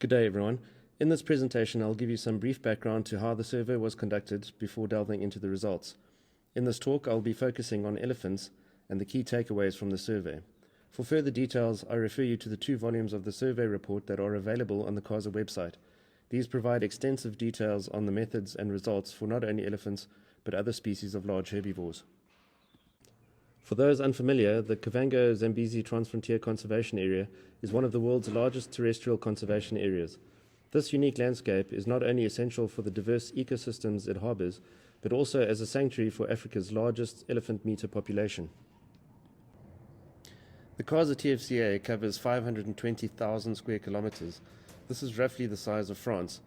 Good day, everyone. In this presentation, I'll give you some brief background to how the survey was conducted before delving into the results. In this talk, I'll be focusing on elephants and the key takeaways from the survey. For further details, I refer you to the 2 volumes of the survey report that are available on the KAZA website. These provide extensive details on the methods and results for not only elephants, but other species of large herbivores. For those unfamiliar, the Kavango Zambezi Transfrontier Conservation Area is one of the world's largest terrestrial conservation areas. This unique landscape is not only essential for the diverse ecosystems it harbors, but also as a sanctuary for Africa's largest elephant meter population. The KAZA TFCA covers 520,000 square kilometers. This is roughly the size of France.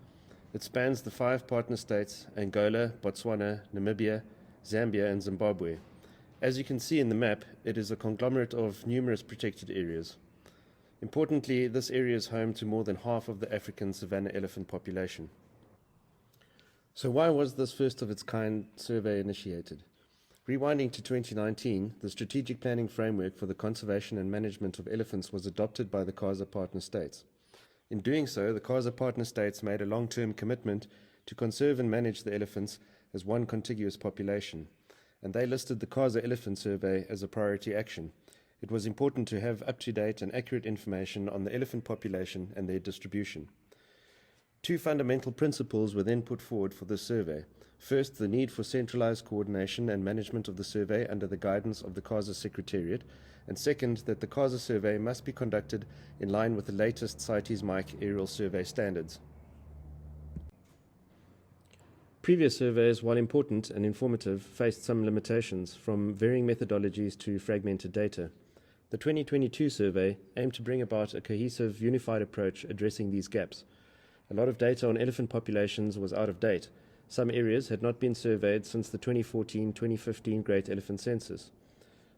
It spans the 5 partner states, Angola, Botswana, Namibia, Zambia, and Zimbabwe. As you can see in the map, it is a conglomerate of numerous protected areas. Importantly, this area is home to more than half of the African savanna elephant population. So why was this first of its kind survey initiated? Rewinding to 2019, the strategic planning framework for the conservation and management of elephants was adopted by the KAZA partner states. In doing so, the KAZA partner states made a long-term commitment to conserve and manage the elephants as one contiguous population, and they listed the KAZA Elephant Survey as a priority action. It was important to have up-to-date and accurate information on the elephant population and their distribution. 2 fundamental principles were then put forward for this survey. First, the need for centralized coordination and management of the survey under the guidance of the KAZA Secretariat, and second, that the KAZA survey must be conducted in line with the latest CITES MIC aerial survey standards. Previous surveys, while important and informative, faced some limitations, from varying methodologies to fragmented data. The 2022 survey aimed to bring about a cohesive, unified approach addressing these gaps. A lot of data on elephant populations was out of date. Some areas had not been surveyed since the 2014-2015 Great Elephant Census.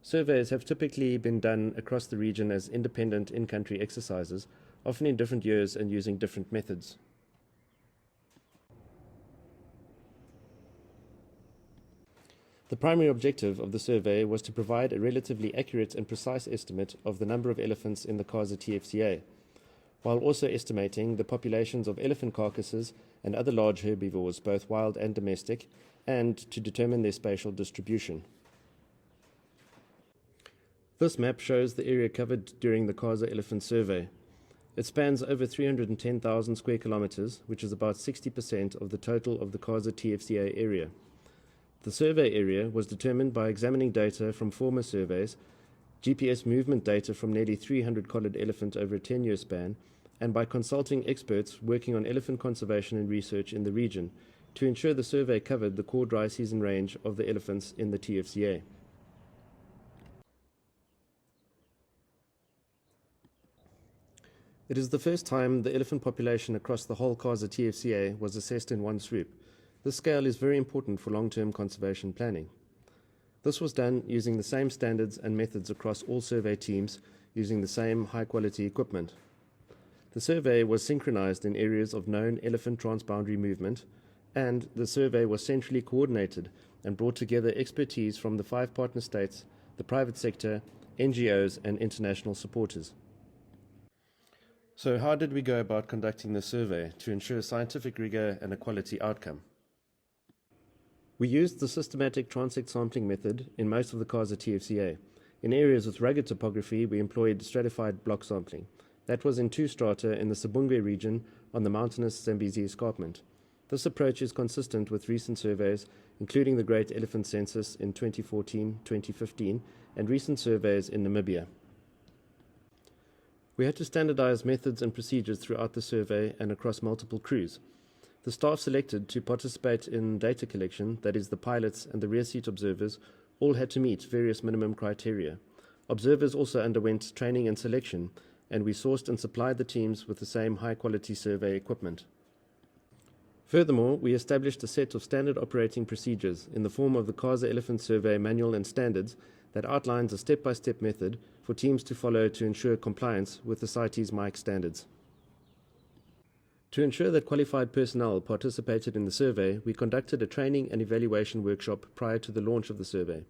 Surveys have typically been done across the region as independent in-country exercises, often in different years and using different methods. The primary objective of the survey was to provide a relatively accurate and precise estimate of the number of elephants in the KAZA TFCA, while also estimating the populations of elephant carcasses and other large herbivores, both wild and domestic, and to determine their spatial distribution. This map shows the area covered during the KAZA Elephant Survey. It spans over 310,000 square kilometers, which is about 60% of the total of the KAZA TFCA area. The survey area was determined by examining data from former surveys, GPS movement data from nearly 300 collared elephant over a 10-year span, and by consulting experts working on elephant conservation and research in the region to ensure the survey covered the core dry season range of the elephants in the TFCA. It is the first time the elephant population across the whole KAZA TFCA was assessed in one swoop. This scale is very important for long-term conservation planning. This was done using the same standards and methods across all survey teams, using the same high-quality equipment. The survey was synchronized in areas of known elephant transboundary movement, and the survey was centrally coordinated and brought together expertise from the 5 partner states, the private sector, NGOs, and international supporters. So how did we go about conducting the survey to ensure scientific rigor and a quality outcome? We used the systematic transect sampling method in most of the KAZA TFCA. In areas with rugged topography, we employed stratified block sampling. That was in 2 strata in the Sabungwe region on the mountainous Zambezi escarpment. This approach is consistent with recent surveys, including the Great Elephant Census in 2014-2015 and recent surveys in Namibia. We had to standardize methods and procedures throughout the survey and across multiple crews. The staff selected to participate in data collection, that is the pilots and the rear seat observers, all had to meet various minimum criteria. Observers also underwent training and selection, and we sourced and supplied the teams with the same high-quality survey equipment. Furthermore, we established a set of standard operating procedures in the form of the KAZA Elephant Survey Manual and Standards that outlines a step-by-step method for teams to follow to ensure compliance with the CITES MIC standards. To ensure that qualified personnel participated in the survey, we conducted a training and evaluation workshop prior to the launch of the survey.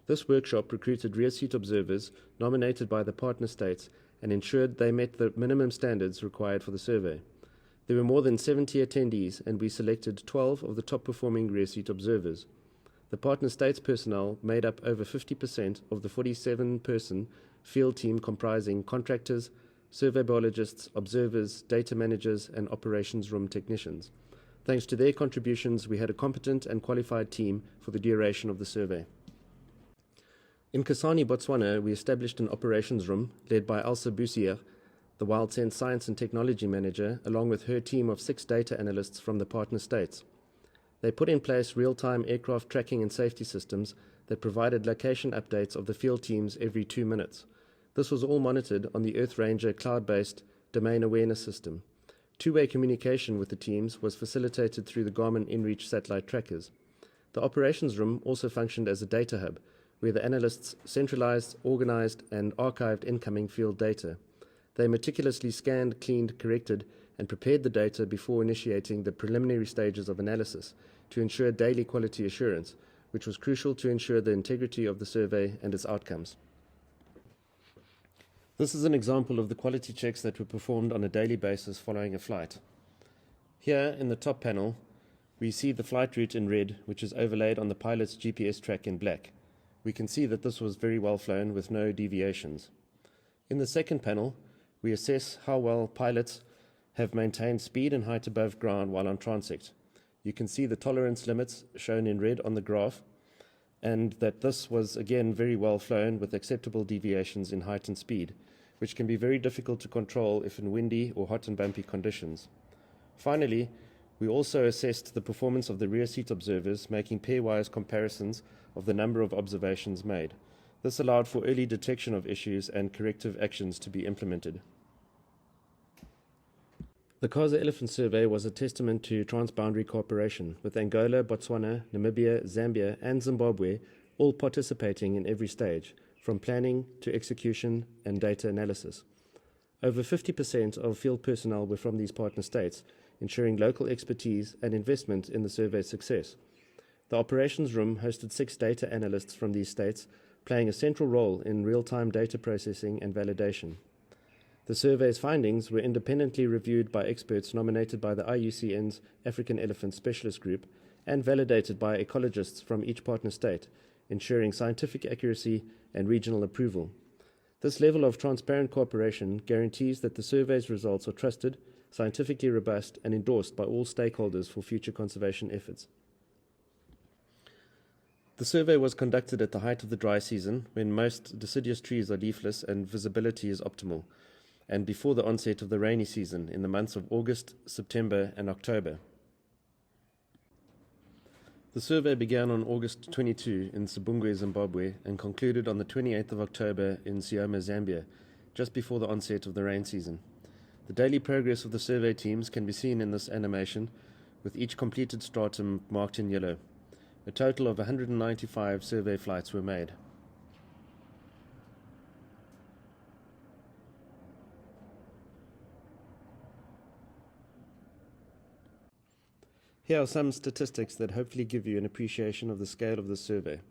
This workshop recruited rear seat observers nominated by the partner states and ensured they met the minimum standards required for the survey. There were more than 70 attendees, and we selected 12 of the top-performing rear seat observers. The partner states personnel made up over 50% of the 47-person field team comprising contractors, survey biologists, observers, data managers, and operations room technicians. Thanks to their contributions, we had a competent and qualified team for the duration of the survey. In Kasane, Botswana, we established an operations room led by Elsa Bussier, the Wild Sense Science and Technology Manager, along with her team of 6 data analysts from the partner states. They put in place real-time aircraft tracking and safety systems that provided location updates of the field teams every 2 minutes. This was all monitored on the Earth Ranger cloud-based domain awareness system. Two-way communication with the teams was facilitated through the Garmin InReach satellite trackers. The operations room also functioned as a data hub, where the analysts centralized, organized, and archived incoming field data. They meticulously scanned, cleaned, corrected, and prepared the data before initiating the preliminary stages of analysis to ensure daily quality assurance, which was crucial to ensure the integrity of the survey and its outcomes. This is an example of the quality checks that were performed on a daily basis following a flight. Here in the top panel, we see the flight route in red, which is overlaid on the pilot's GPS track in black. We can see that this was very well flown with no deviations. In the second panel, we assess how well pilots have maintained speed and height above ground while on transect. You can see the tolerance limits shown in red on the graph, and that this was again very well flown with acceptable deviations in height and speed, which can be very difficult to control if in windy or hot and bumpy conditions. Finally, we also assessed the performance of the rear seat observers, making pairwise comparisons of the number of observations made. This allowed for early detection of issues and corrective actions to be implemented. The KAZA Elephant Survey was a testament to transboundary cooperation, with Angola, Botswana, Namibia, Zambia, and Zimbabwe all participating in every stage, from planning to execution and data analysis. Over 50% of field personnel were from these partner states, ensuring local expertise and investment in the survey's success. The operations room hosted 6 data analysts from these states, playing a central role in real-time data processing and validation. The survey's findings were independently reviewed by experts nominated by the IUCN's African Elephant Specialist Group and validated by ecologists from each partner state, ensuring scientific accuracy and regional approval. This level of transparent cooperation guarantees that the survey's results are trusted, scientifically robust, and endorsed by all stakeholders for future conservation efforts. The survey was conducted at the height of the dry season, when most deciduous trees are leafless and visibility is optimal, and before the onset of the rainy season in the months of August, September, and October. The survey began on August 22 in Sibungwe, Zimbabwe, and concluded on the 28th of October in Sioma, Zambia, just before the onset of the rain season. The daily progress of the survey teams can be seen in this animation, with each completed stratum marked in yellow. A total of 195 survey flights were made. Here are some statistics that hopefully give you an appreciation of the scale of the survey.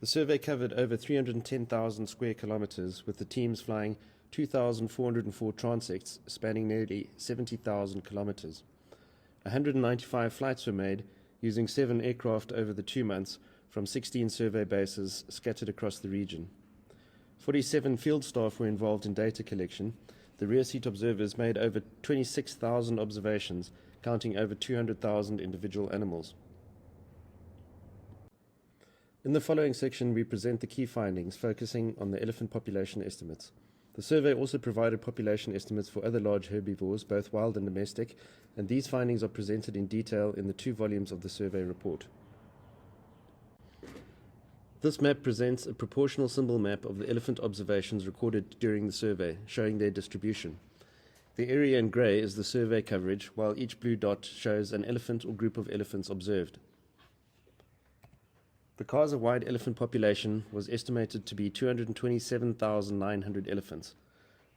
The survey covered over 310,000 square kilometers, with the teams flying 2,404 transects spanning nearly 70,000 kilometers. 195 flights were made using 7 aircraft over the 2 months from 16 survey bases scattered across the region. 47 field staff were involved in data collection. The rear seat observers made over 26,000 observations, counting over 200,000 individual animals. In the following section, we present the key findings, focusing on the elephant population estimates. The survey also provided population estimates for other large herbivores, both wild and domestic, and these findings are presented in detail in the 2 volumes of the survey report. This map presents a proportional symbol map of the elephant observations recorded during the survey, showing their distribution. The area in grey is the survey coverage, while each blue dot shows an elephant or group of elephants observed. The KAZA-wide elephant population was estimated to be 227,900 elephants,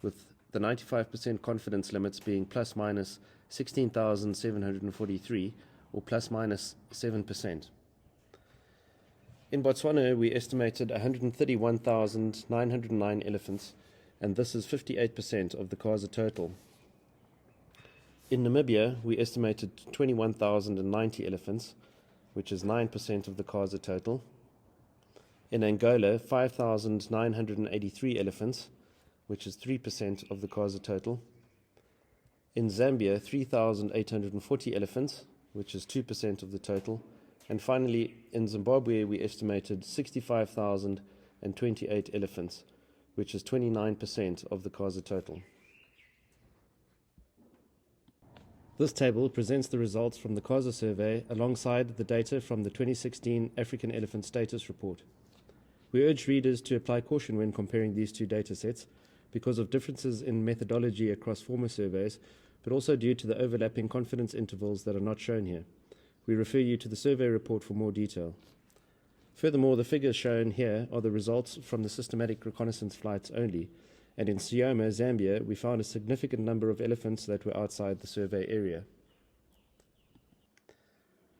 with the 95% confidence limits being plus minus 16,743 or plus minus 7%. In Botswana, we estimated 131,909 elephants, and this is 58% of the KAZA total. In Namibia, we estimated 21,090 elephants, which is 9% of the KAZA total. In Angola, 5,983 elephants, which is 3% of the KAZA total. In Zambia, 3,840 elephants, which is 2% of the total. And finally, in Zimbabwe, we estimated 65,028 elephants, which is 29% of the KAZA total. This table presents the results from the KAZA survey alongside the data from the 2016 African Elephant Status Report. We urge readers to apply caution when comparing these two data sets because of differences in methodology across former surveys, but also due to the overlapping confidence intervals that are not shown here. We refer you to the survey report for more detail. Furthermore, the figures shown here are the results from the systematic reconnaissance flights only, and in Sioma, Zambia, we found a significant number of elephants that were outside the survey area.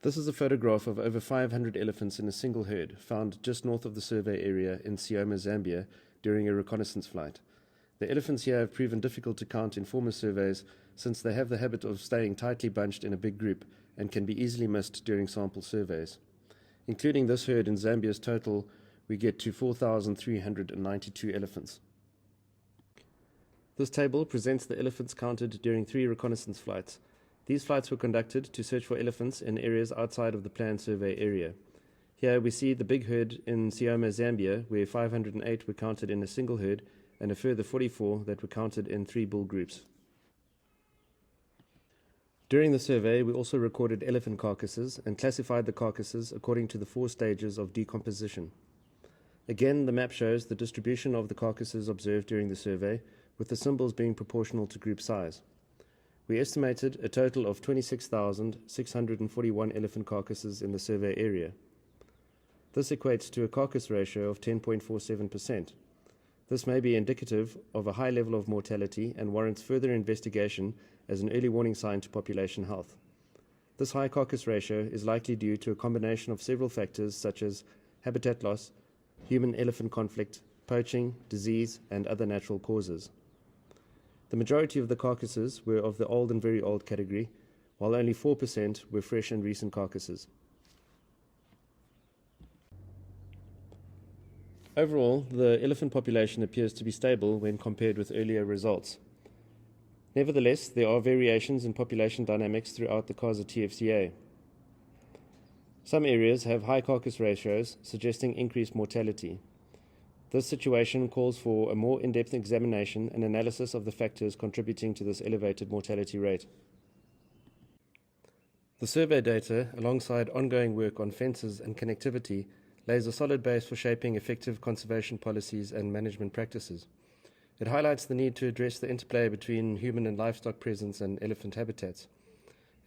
This is a photograph of over 500 elephants in a single herd found just north of the survey area in Sioma, Zambia during a reconnaissance flight. The elephants here have proven difficult to count in former surveys since they have the habit of staying tightly bunched in a big group and can be easily missed during sample surveys. Including this herd in Zambia's total, we get to 4,392 elephants. This table presents the elephants counted during 3 reconnaissance flights. These flights were conducted to search for elephants in areas outside of the planned survey area. Here we see the big herd in Sioma, Zambia, where 508 were counted in a single herd and a further 44 that were counted in 3 bull groups. During the survey, we also recorded elephant carcasses and classified the carcasses according to the 4 stages of decomposition. Again, the map shows the distribution of the carcasses observed during the survey, with the symbols being proportional to group size. We estimated a total of 26,641 elephant carcasses in the survey area. This equates to a carcass ratio of 10.47%. This may be indicative of a high level of mortality and warrants further investigation as an early warning sign to population health. This high carcass ratio is likely due to a combination of several factors such as habitat loss, human-elephant conflict, poaching, disease, and other natural causes. The majority of the carcasses were of the old and very old category, while only 4% were fresh and recent carcasses. Overall, the elephant population appears to be stable when compared with earlier results. Nevertheless, there are variations in population dynamics throughout the KAZA TFCA. Some areas have high carcass ratios, suggesting increased mortality. This situation calls for a more in-depth examination and analysis of the factors contributing to this elevated mortality rate. The survey data, alongside ongoing work on fences and connectivity, lays a solid base for shaping effective conservation policies and management practices. It highlights the need to address the interplay between human and livestock presence and elephant habitats.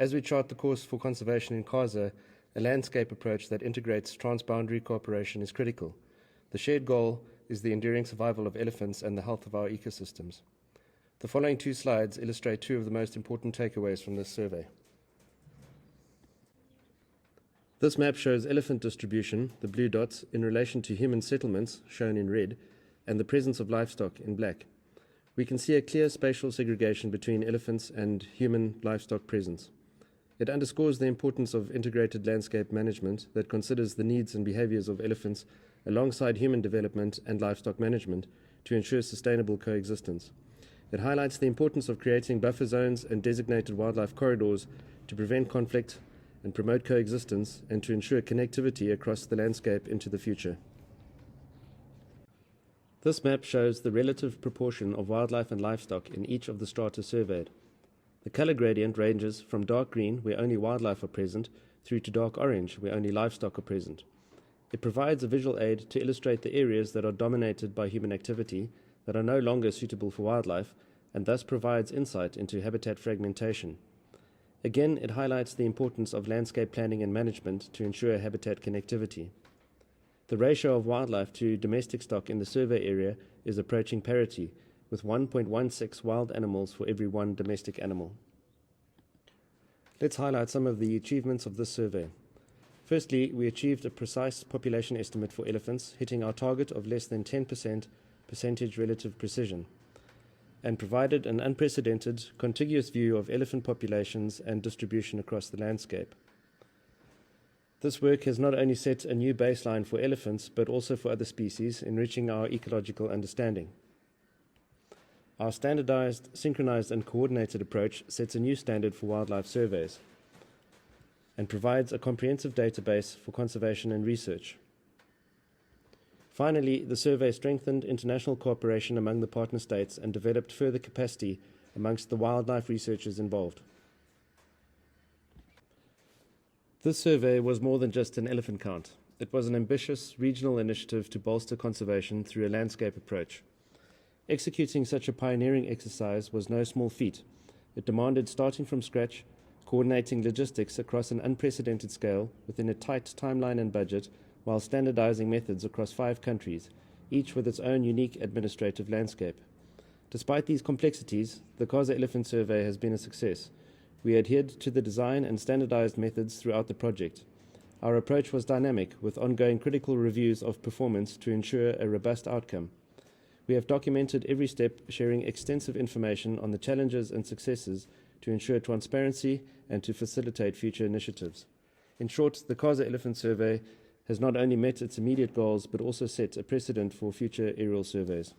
As we chart the course for conservation in KAZA, a landscape approach that integrates transboundary cooperation is critical. The shared goal is the enduring survival of elephants and the health of our ecosystems. The following 2 slides illustrate 2 of the most important takeaways from this survey. This map shows elephant distribution, the blue dots, in relation to human settlements, shown in red, and the presence of livestock in black. We can see a clear spatial segregation between elephants and human livestock presence. It underscores the importance of integrated landscape management that considers the needs and behaviors of elephants alongside human development and livestock management to ensure sustainable coexistence. It highlights the importance of creating buffer zones and designated wildlife corridors to prevent conflict and promote coexistence and to ensure connectivity across the landscape into the future. This map shows the relative proportion of wildlife and livestock in each of the strata surveyed. The color gradient ranges from dark green, where only wildlife are present, through to dark orange, where only livestock are present. It provides a visual aid to illustrate the areas that are dominated by human activity, that are no longer suitable for wildlife, and thus provides insight into habitat fragmentation. Again, it highlights the importance of landscape planning and management to ensure habitat connectivity. The ratio of wildlife to domestic stock in the survey area is approaching parity, with 1.16 wild animals for every 1 domestic animal. Let's highlight some of the achievements of this survey. Firstly, we achieved a precise population estimate for elephants, hitting our target of less than 10% percentage relative precision. and provided an unprecedented, contiguous view of elephant populations and distribution across the landscape. This work has not only set a new baseline for elephants, but also for other species, enriching our ecological understanding. Our standardized, synchronized, and coordinated approach sets a new standard for wildlife surveys and provides a comprehensive database for conservation and research. Finally, the survey strengthened international cooperation among the partner states and developed further capacity amongst the wildlife researchers involved. This survey was more than just an elephant count. It was an ambitious regional initiative to bolster conservation through a landscape approach. Executing such a pioneering exercise was no small feat. It demanded starting from scratch, coordinating logistics across an unprecedented scale within a tight timeline and budget, while standardizing methods across 5 countries, each with its own unique administrative landscape. Despite these complexities, the KAZA Elephant Survey has been a success. We adhered to the design and standardized methods throughout the project. Our approach was dynamic, with ongoing critical reviews of performance to ensure a robust outcome. We have documented every step, sharing extensive information on the challenges and successes to ensure transparency and to facilitate future initiatives. In short, the KAZA Elephant Survey has not only met its immediate goals, but also set a precedent for future aerial surveys.